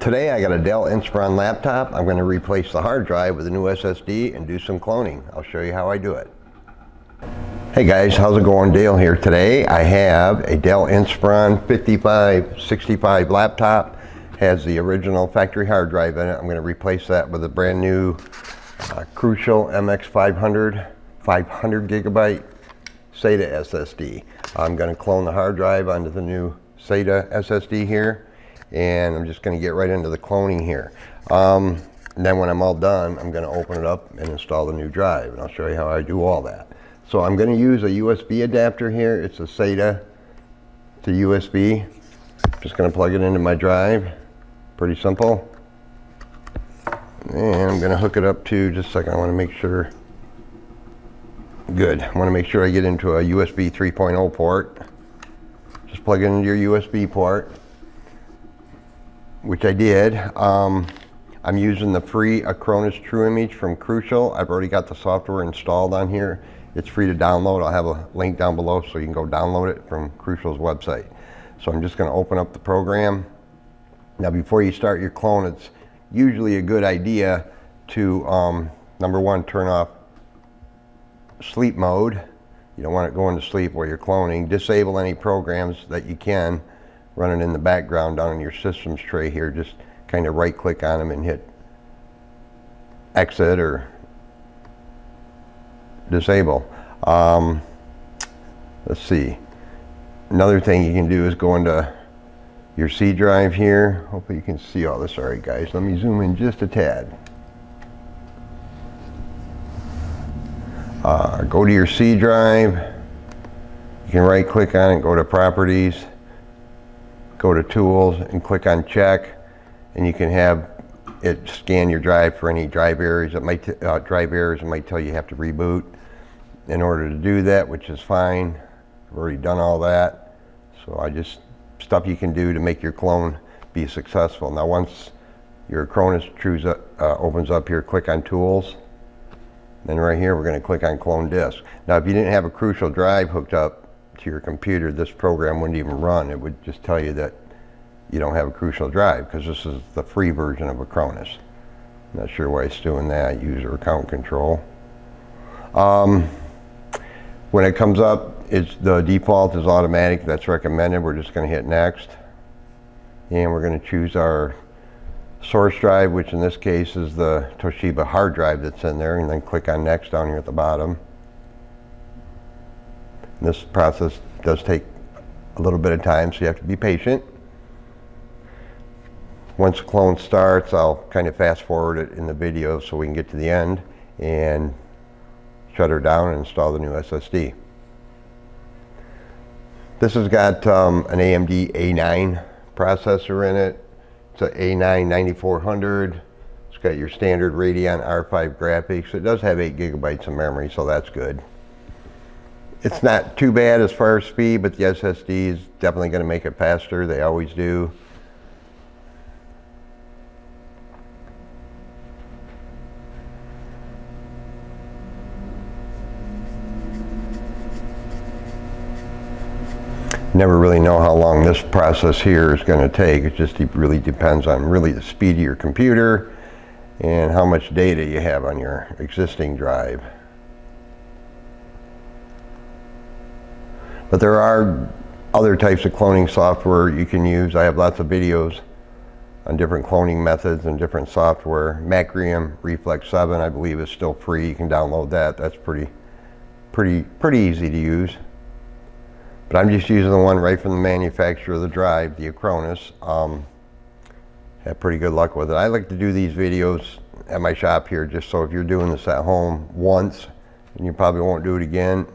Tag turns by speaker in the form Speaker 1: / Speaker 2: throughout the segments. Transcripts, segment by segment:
Speaker 1: Today I got a DELL Inspiron laptop. I'm going to replace the hard drive with a new SSD and do some cloning. I'll show you how I do it. Hey guys, how's it going? Dale here. Today I have a DELL Inspiron 5565 laptop. Has the original factory hard drive in it. I'm going to replace that with a brand new Crucial MX 500 gigabyte SATA SSD. I'm going to clone the hard drive onto the new SATA SSD here, and I'm just going to get right into the cloning here. And then when I'm all done, I'm going to open it up and install the new drive, and I'll show you how I do all that. So I'm going to use a USB adapter here. It's a SATA to USB. Just going to plug it into my drive. Pretty simple. And I'm going to hook it up to, just a second, I want to make sure. Good. I want to make sure I get into a USB 3.0 port. Just plug it into your USB port, which I did. I'm using the free Acronis True Image from Crucial. I've already got the software installed on here. It's free to download. I'll have a link down below so you can go download it from Crucial's website. So I'm just going to open up the program. Now before you start your clone, it's usually a good idea to, number one, turn off sleep mode. You don't want it going to sleep while you're cloning. Disable any programs that you can running in the background down in your systems tray here. Just kind of right click on them and hit exit or disable. Let's see. Another thing you can do is go into your C drive here. Hopefully you can see all this. All right guys, let me zoom in just a tad. Go to your C drive. You can right click on it, go to properties, go to tools and click on check, and you can have it scan your drive for any drive errors. It might tell you have to reboot in order to do that, which is fine. I've already done all that. So I just stuff you can do to make your clone be successful. Now once your Acronis opens up here, click on tools. Then right here we're going to click on clone disk. Now if you didn't have a Crucial drive hooked up to your computer, this program wouldn't even run. It would just tell you that you don't have a Crucial drive because this is the free version of Acronis. Not sure why it's doing that. User account control. When it comes up, the default is automatic. That's recommended. We're just going to hit next, and we're going to choose our source drive, which in this case is the Toshiba hard drive that's in there, and then click on next down here at the bottom. And this process does take a little bit of time, so you have to be patient. Once the clone starts, I'll kind of fast forward it in the video so we can get to the end and shut her down and install the new SSD. This has got an AMD A9 processor in it. It's an A9 9400. It's got your standard Radeon R5 graphics. It does have 8 gigabytes of memory, so that's good. It's not too bad as far as speed, but the SSD is definitely going to make it faster. They always do. Never really know how long this process here is going to take. It just really depends on really the speed of your computer and how much data you have on your existing drive. But there are other types of cloning software you can use. I have lots of videos on different cloning methods and different software. Macrium Reflex 7 I believe is still free. You can download that. That's pretty easy to use. But I'm just using the one right from the manufacturer of the drive, the Acronis. Had pretty good luck with it. I like to do these videos at my shop here just so if you're doing this at home once, and you probably won't do it again,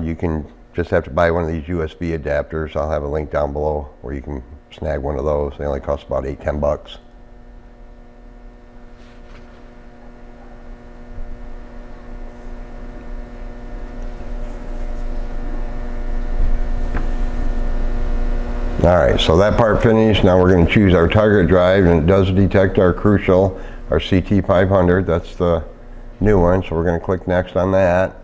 Speaker 1: you can just have to buy one of these USB adapters. I'll have a link down below where you can snag one of those. They only cost about $8–10 bucks. Alright, so that part finished. Now we're going to choose our target drive, and it does detect our Crucial, our CT500. That's the new one, so we're going to click next on that.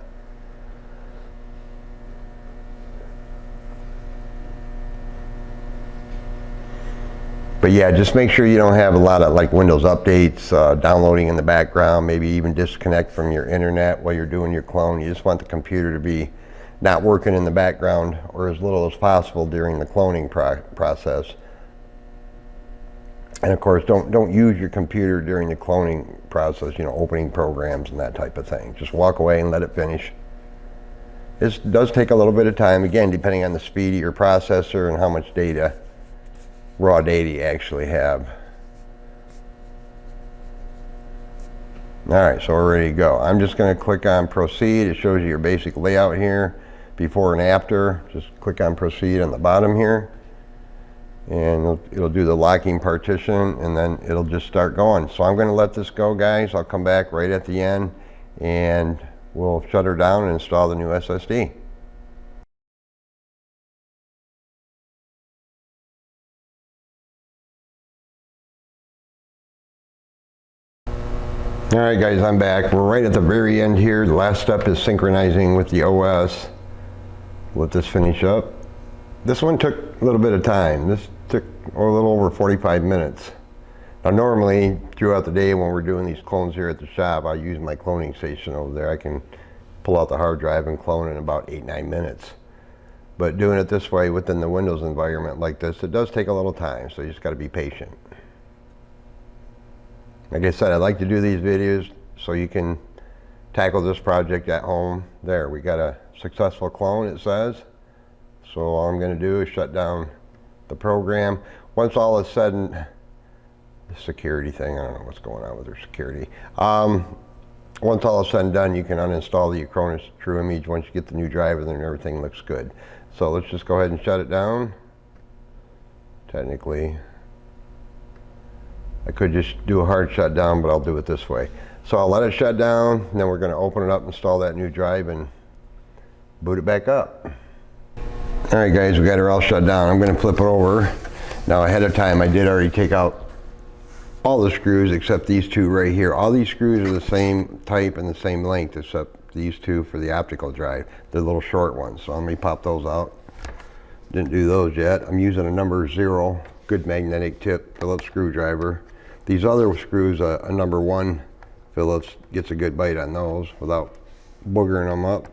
Speaker 1: But yeah, just make sure you don't have a lot of like Windows updates downloading in the background, maybe even disconnect from your internet while you're doing your clone. You just want the computer to be not working in the background, or as little as possible during the cloning process. And of course, don't use your computer during the cloning process, you know, opening programs and that type of thing. Just walk away and let it finish. This does take a little bit of time, again, depending on the speed of your processor and how much data, raw data you actually have. All right, so we're ready to go. I'm just going to click on proceed. It shows you your basic layout here, before and after. Just click on proceed on the bottom here, and it'll do the locking partition, and then it'll just start going. So I'm going to let this go, guys. I'll come back right at the end, and we'll shut her down and install the new SSD. All right, guys, I'm back. We're right at the very end here. The last step is synchronizing with the OS. Let this finish up. This one took a little bit of time. This took a little over 45 minutes. Now normally, throughout the day when we're doing these clones here at the shop, I use my cloning station over there. I can pull out the hard drive and clone in about 8-9 minutes. But doing it this way within the Windows environment like this, it does take a little time, so you just got to be patient. Like I said, I like to do these videos so you can tackle this project at home. There, we got a successful clone, it says. So all I'm going to do is shut down the program. Once all is said and the security thing, I don't know what's going on with their security. Once all is said and done, you can uninstall the Acronis True Image once you get the new drive, and then everything looks good. So let's just go ahead and shut it down. Technically, I could just do a hard shutdown, but I'll do it this way. So I'll let it shut down, and then we're going to open it up, install that new drive, and boot it back up. All right, guys, we got her all shut down. I'm going to flip it over. Now, ahead of time, I did already take out all the screws except these two right here. All these screws are the same type and the same length, except these two for the optical drive. They're little short ones, so let me pop those out. Didn't do those yet. I'm using a number 0, good magnetic tip Phillips screwdriver. These other screws, a number 1 Phillips gets a good bite on those without boogering them up.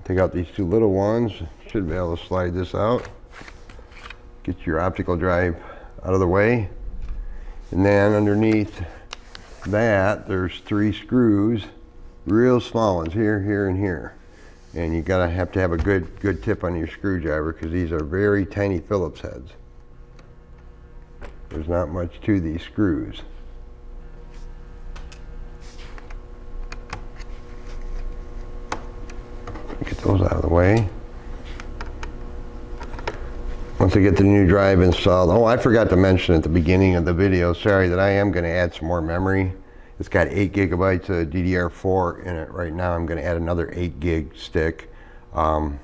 Speaker 1: Take out these two little ones. Should be able to slide this out. Get your optical drive out of the way. And then underneath that, there's 3 screws, real small ones, here, here, and here. And you gotta have to have a good tip on your screwdriver, because these are very tiny Phillips heads. There's not much to these screws. Get those out of the way. Once I get the new drive installed, oh, I forgot to mention at the beginning of the video, sorry, that I am going to add some more memory. It's got 8 gigabytes of DDR4 in it right now. I'm going to add another 8 gig stick. RAM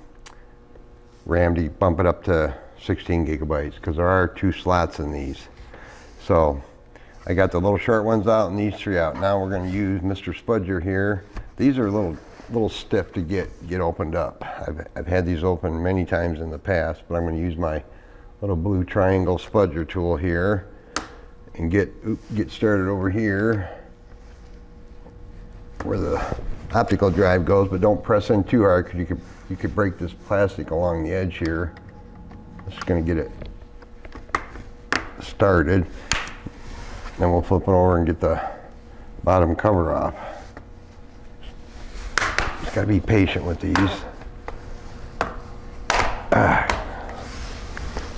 Speaker 1: to bump it up to 16 gigabytes, because there are 2 slots in these. So I got the little short ones out and these 3 out. Now we're going to use Mr. Spudger here. These are a little stiff to get opened up. I've had these open many times in the past, but I'm going to use my little blue triangle Spudger tool here and get started over here where the optical drive goes, but don't press in too hard, because you could break this plastic along the edge here. Just going to get it started. Then we'll flip it over and get the bottom cover off. Just got to be patient with these.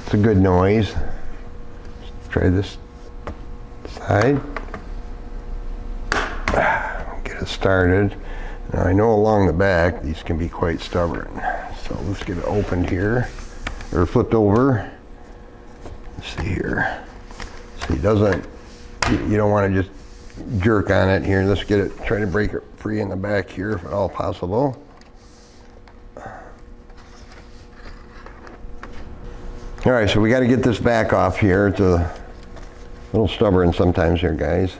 Speaker 1: It's a good noise. Let's try this side. Get it started. Now I know along the back these can be quite stubborn. So let's get it opened here, or flipped over. Let's see here. See, you don't want to just jerk on it here. Let's get it, try to break it free in the back here if at all possible. All right, so we got to get this back off here. It's a little stubborn sometimes here, guys.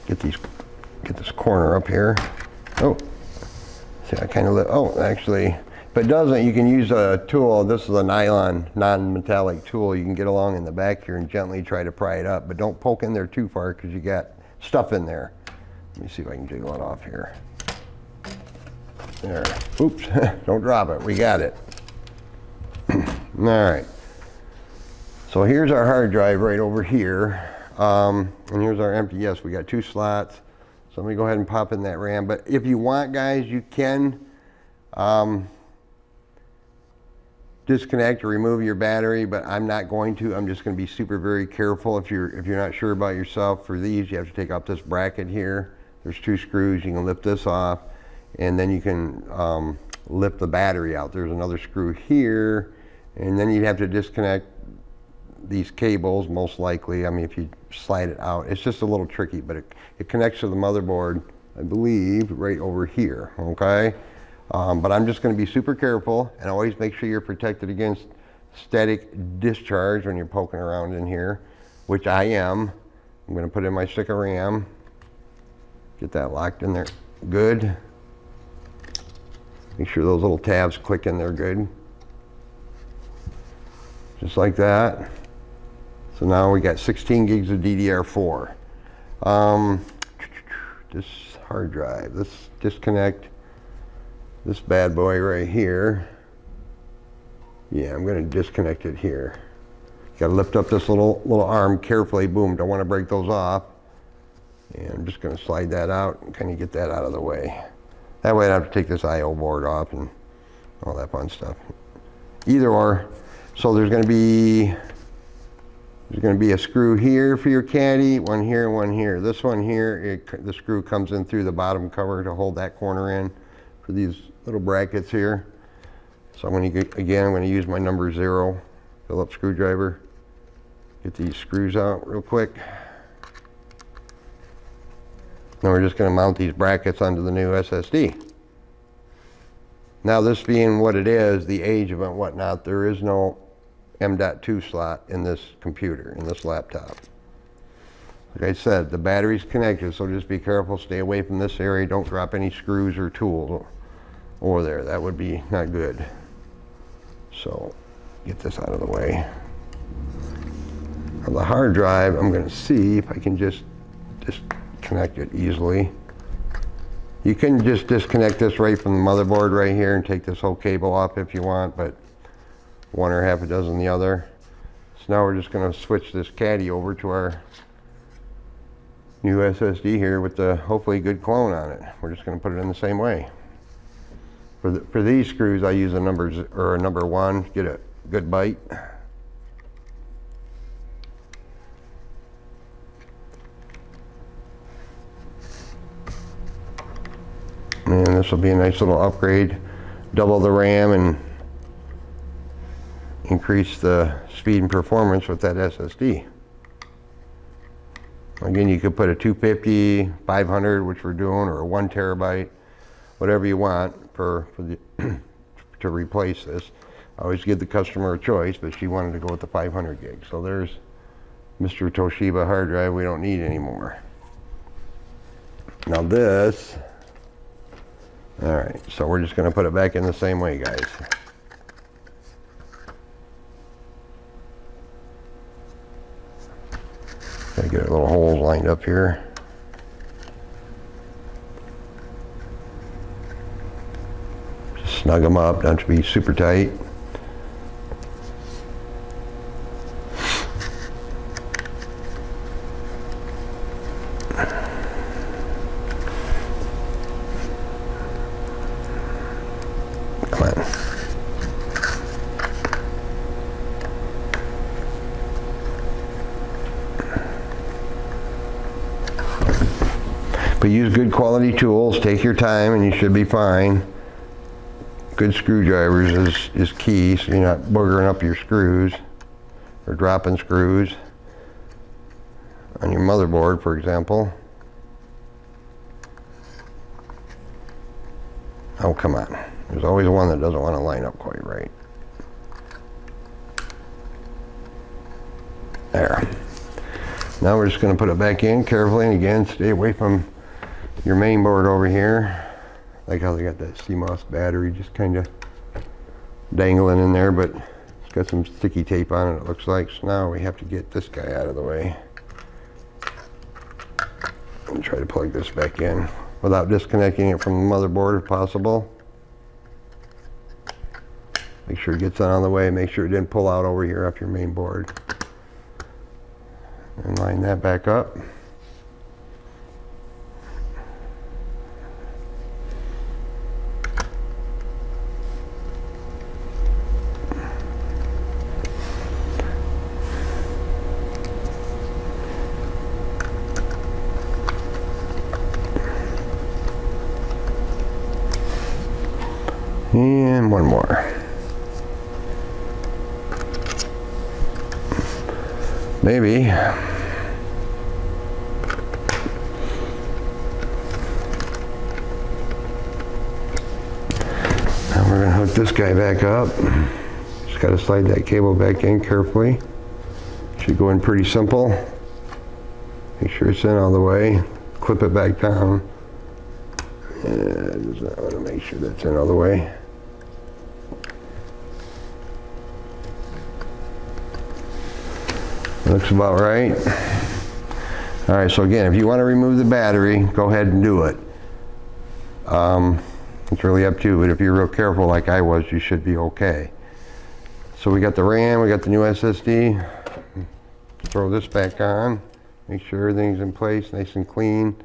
Speaker 1: Get this corner up here. Oh, see, I kind of actually, If it doesn't, you can use a tool. This is a nylon, non-metallic tool. You can get along in the back here and gently try to pry it up, but don't poke in there too far because you got stuff in there. Let me see if I can jiggle it off here. There. Oops, don't drop it. We got it. All right. So here's our hard drive right over here. And here's our empty. Yes, we got 2 slots. So let me go ahead and pop in that RAM. But if you want, guys, you can disconnect or remove your battery, but I'm not going to. I'm just going to be very careful. If you're not sure about yourself, for these, you have to take off this bracket here. There's 2 screws. You can lift this off, and then you can lift the battery out. There's another screw here, and then you'd have to disconnect these cables, most likely. I mean, if you slide it out, it's just a little tricky, but it connects to the motherboard, I believe, right over here, okay? But I'm just going to be super careful, and always make sure you're protected against static discharge when you're poking around in here, which I am. I'm going to put in my stick of RAM, get that locked in there good. Make sure those little tabs click in there good. Just like that. So now we got 16 gigs of DDR4. This hard drive, let's disconnect this bad boy right here. Yeah, I'm going to disconnect it here. Got to lift up this little arm carefully. Boom, don't want to break those off. And I'm just going to slide that out and kind of get that out of the way. That way I don't have to take this I/O board off and all that fun stuff. Either or. So there's going to be a screw here for your caddy, one here and one here. This one here, the screw comes in through the bottom cover to hold that corner in for these little brackets here. So I'm going to use my number 0 Phillips screwdriver. Get these screws out real quick. Now we're just going to mount these brackets onto the new SSD. Now this being what it is, the age of it and whatnot, there is no M.2 slot in this computer, in this laptop. Like I said, the battery's connected, so just be careful, stay away from this area, don't drop any screws or tools over there. That would be not good. So, get this out of the way. On the hard drive, I'm going to see if I can just disconnect it easily. You can just disconnect this right from the motherboard right here and take this whole cable off if you want, but one or half a dozen the other. So now we're just going to switch this caddy over to our new SSD here with the hopefully good clone on it. We're just going to put it in the same way. For these screws, I use a number 1. Get a good bite. And this will be a nice little upgrade. Double the RAM and increase the speed and performance with that SSD. Again, you could put a 250, 500, which we're doing, or a 1 terabyte, whatever you want to replace this. I always give the customer a choice, but she wanted to go with the 500 gig. So there's Mr. Toshiba hard drive we don't need anymore. Now this, all right, so we're just going to put it back in the same way, guys. Gotta get our little holes lined up here. Just snug them up, don't have to be super tight. Come on. But use good quality tools, take your time, and you should be fine. Good screwdrivers is key, so you're not boogering up your screws or dropping screws on your motherboard, for example. Oh, come on. There's always one that doesn't want to line up quite right. There. Now we're just going to put it back in carefully, and again, stay away from your main board over here. Like how they got that CMOS battery, just kind of dangling in there, but it's got some sticky tape on it, it looks like. So now we have to get this guy out of the way and try to plug this back in without disconnecting it from the motherboard if possible. Make sure it gets out of the way, make sure it didn't pull out over here off your main board. And line that back up. And one more. Maybe. Now we're going to hook this guy back up. Just got to slide that cable back in carefully. Should go in pretty simple. Make sure it's in all the way. Clip it back down. And I want to make sure that's in all the way. Looks about right. All right, so again, if you want to remove the battery, go ahead and do it. It's really up to you, but if you're real careful like I was, you should be okay. So we got the RAM, we got the new SSD. Throw this back on. Make sure everything's in place, nice and clean.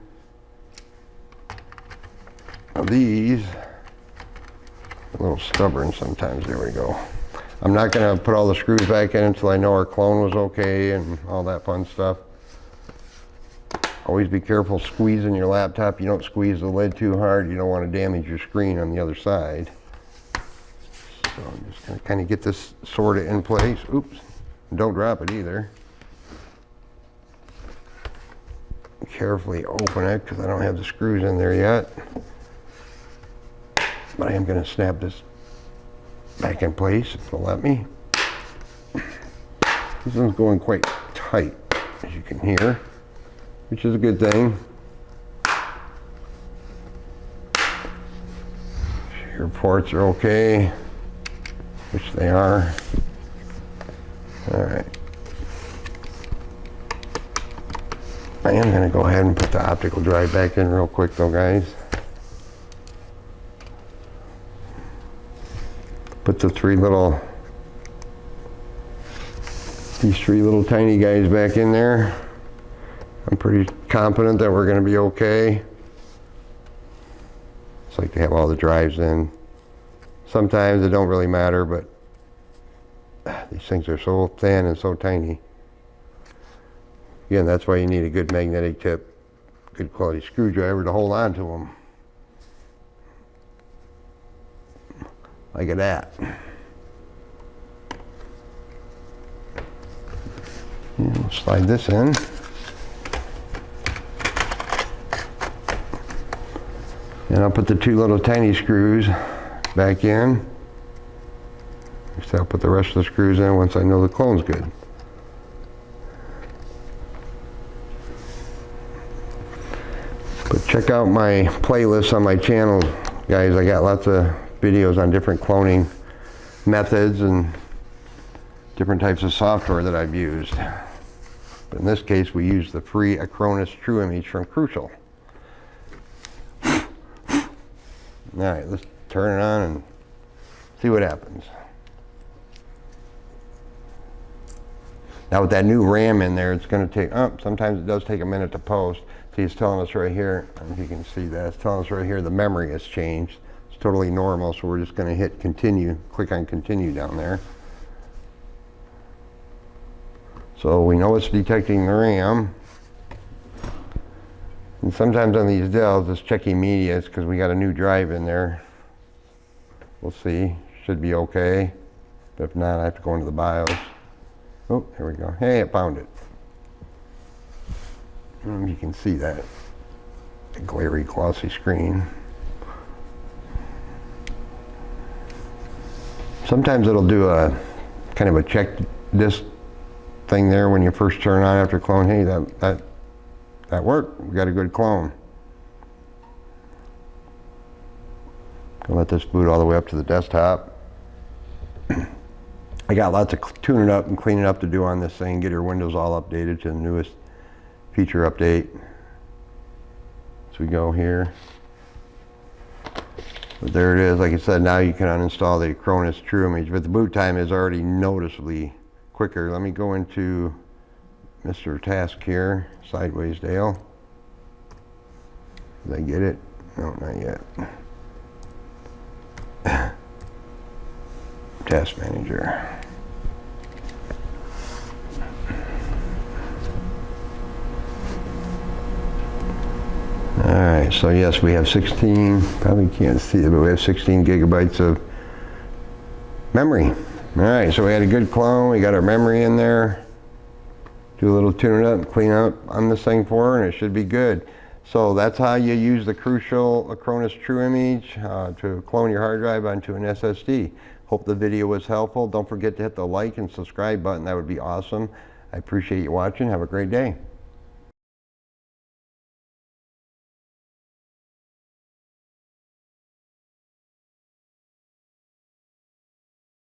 Speaker 1: Now these, a little stubborn sometimes, there we go. I'm not going to put all the screws back in until I know our clone was okay and all that fun stuff. Always be careful squeezing your laptop. You don't squeeze the lid too hard. You don't want to damage your screen on the other side. So I'm just going to kind of get this sort of in place. Oops. Don't drop it either. Carefully open it because I don't have the screws in there yet. But I am going to snap this back in place if it'll let me. This one's going quite tight, as you can hear, which is a good thing. Your ports are okay, which they are. All right. I am going to go ahead and put the optical drive back in real quick though, guys. Put the these three little tiny guys back in there. I'm pretty confident that we're going to be okay. It's like to have all the drives in. Sometimes it don't really matter, but these things are so thin and so tiny. Again, that's why you need a good magnetic tip, good quality screwdriver to hold on to them. Like that. And we'll slide this in. And I'll put the two little tiny screws back in. Just I'll put the rest of the screws in once I know the clone's good. But check out my playlist on my channel, guys. I got lots of videos on different cloning methods and different types of software that I've used. But in this case, we use the free Acronis True Image from Crucial. All right, let's turn it on and see what happens. Now with that new RAM in there, it's going to take, sometimes it does take a minute to post. See, it's telling us right here, I don't know if you can see that, it's telling us right here the memory has changed. It's totally normal, so we're just going to hit continue, click on continue down there. So we know it's detecting the RAM. And sometimes on these Dells, it's checking media, it's because we got a new drive in there. We'll see, should be okay. But if not, I have to go into the BIOS. Oh, here we go. Hey, I found it. You can see that. The glary, glossy screen. Sometimes it'll do a kind of a check disk thing there when you first turn on after clone. Hey, that worked. We got a good clone. Gonna let this boot all the way up to the desktop. I got lots of tuning up and cleaning up to do on this thing, get your windows all updated to the newest feature update. So we go here. But there it is. Like I said, now you can uninstall the Acronis True Image, but the boot time is already noticeably quicker. Let me go into Mr. Task here, Sideways Dale. Did I get it? No, not yet. Task Manager. Alright, so yes, we have 16, probably can't see it, but we have 16 gigabytes of memory. Alright, so we had a good clone, we got our memory in there. Do a little tune up, clean up on this thing for her, and it should be good. So that's how you use the Crucial Acronis True Image to clone your hard drive onto an SSD. Hope the video was helpful. Don't forget to hit the like and subscribe button, that would be awesome. I appreciate you watching, have a great day.